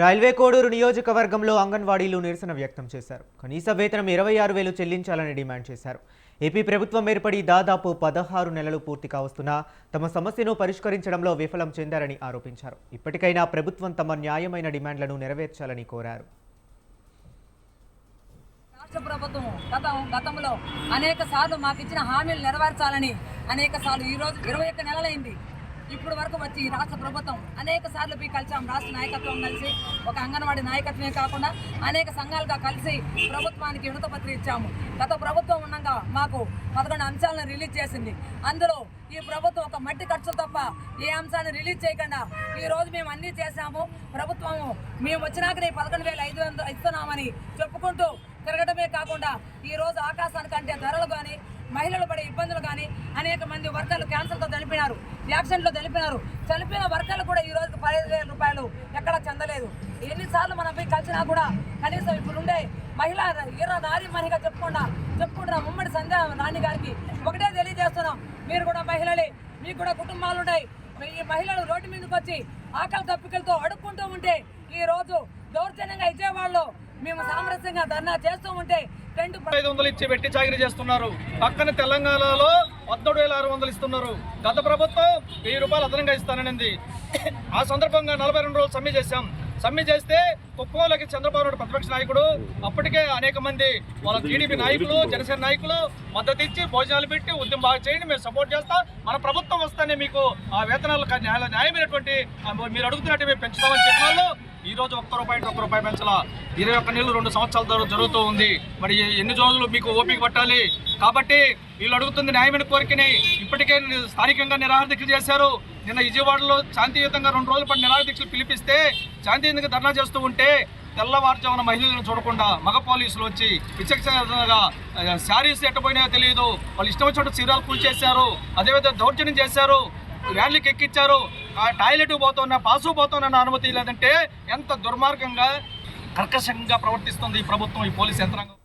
Railway Koduru నియోజకవర్గంలో అంగన్వాడీలు నిరసన వ్యక్తం చేశారు. కనీస వేతనం 26,000 చెల్లించాలని డిమాండ్ చేశారు. ఏపీ ప్రభుత్వం ఏర్పడి దాదాపు 16 నెలలు పూర్తి కావస్తున్నా తమ సమస్యను పరిష్కరించడంలో విఫలం చెందారని ఆరోపించారు. ఇప్పటికైనా ప్రభుత్వం తమ న్యాయమైన డిమాండ్లను నెరవేర్చాలని కోరారు. రాష్ట్ర ప్రభుత్వం గతంలో అనేక సార్లు మాకు ఇచ్చిన హామీలు నెరవేర్చాలని అనేక సార్లు ఈ రోజు 21 నెలలైంది. ఇప్పుడు వరకు వచ్చి రాష్ట్ర ప్రభుత్వం అనేక సార్లు కలిసాం. రాష్ట్ర నాయకత్వం కలిసి ఒక అంగన్వాడీ నాయకత్వమే కాకుండా అనేక సంఘాలుగా కలిసి ప్రభుత్వానికి వినతిపత్రం ఇచ్చాము. గత ప్రభుత్వం ఉండగా మాకు 11 అంశాలను రిలీజ్ చేసింది. అందులో ఈ ప్రభుత్వం ఒక మట్టి ఖర్చు తప్ప ఏ అంశాన్ని రిలీజ్ చేయకుండా ఈ రోజు మేము అన్నీ చేశాము. ప్రభుత్వము మేము వచ్చినాకనే 11,500 ఇస్తున్నామని చెప్పుకుంటూ తిరగడమే కాకుండా ఈ రోజు ఆకాశానికంటే ధరలు కానీ మహిళలు పడే ఇబ్బందులు కానీ అనేక మంది వర్కర్లు క్యాన్సర్తో చనిపోయినారు, యాక్సిడెంట్లో చనిపోయిన వర్కర్లు కూడా ఈ రోజు 15,000 రూపాయలు ఎక్కడా చెందలేదు. ఎన్నిసార్లు మనం పోయి కలిసినా కూడా కనీసం ఇప్పుడుండే మహిళా నారీ మహిళగా చెప్పుకుంటున్న ఉమ్మడి సంధ్యా రాణి గారికి ఒకటే తెలియజేస్తున్నాం. మీరు కూడా మహిళలే, మీకు కూడా కుటుంబాలు ఉన్నాయి. ఈ మహిళలు రోడ్డు మీదకి వచ్చి ఆకలి తప్పికలతో అడుక్కుంటూ ఉంటే ఈ రోజు దౌర్జన్యంగా విజయవాడలో మేము సామరస్యంగా ధర్నా చేస్తూ ఉంటే 500 ఇచ్చి వెట్టి చాకరీ చేస్తున్నారు. పక్కన తెలంగాణలో 17,600 ఇస్తున్నారు. గత ప్రభుత్వం 1000 రూపాయలు అదనంగా ఇస్తాననింది. ఆ సందర్భంగా 42 రోజులు సమ్మె చేశాం. సమ్మె చేస్తే కుప్పంలోకి చంద్రబాబు నాయుడు ప్రతిపక్ష నాయకుడు అప్పటికే అనేక మంది వాళ్ళ టీడీపీ నాయకులు, జనసేన నాయకులు మద్దతు ఇచ్చి భోజనాలు పెట్టి ఉద్యమం బాగా చేయండి, మేము సపోర్ట్ చేస్తాం, మన ప్రభుత్వం వస్తానే మీకు ఆ వేతనాలు న్యాయమైనటువంటి మీరు అడుగుతున్నట్టు మేము పెంచుతామని చెప్పిన వాళ్ళు ఈ రోజు ఒక్క రూపాయి పెంచాలా. 21 నెలలు 2 సంవత్సరాల జరుగుతూ ఉంది. మరి ఎన్ని రోజులు మీకు ఓపిక పట్టాలి? కాబట్టి వీళ్ళు అడుగుతుంది న్యాయమైన కోరికని. ఇప్పటికే స్థానికంగా నిరాహార దీక్షలు చేశారు. నిన్న విజయవాడలో శాంతియుతంగా 2 రోజుల పాటు నిరాహార దీక్షలు పిలిపిస్తే శాంతియుతంగా ధర్నా చేస్తూ ఉంటే తెల్లవారుజామున మహిళలను చూడకుండా మగ పోలీసులు వచ్చి విచక్షణగా శారీస్ ఎట్టపోయినా తెలియదు, వాళ్ళు ఇష్టం వచ్చినట్టు శిబిరాలు కూల్చేశారు, అదేవిధంగా దౌర్జన్యం చేశారు, ర్యాలీకి ఎక్కించారు. టాయిలెట్ పోతున్నా పాసు పోతున్నా అనుమతి లేదంటే ఎంత దుర్మార్గంగా కర్కశంగా ప్రవర్తిస్తుంది ఈ ప్రభుత్వం, ఈ పోలీస్ యంత్రాంగం.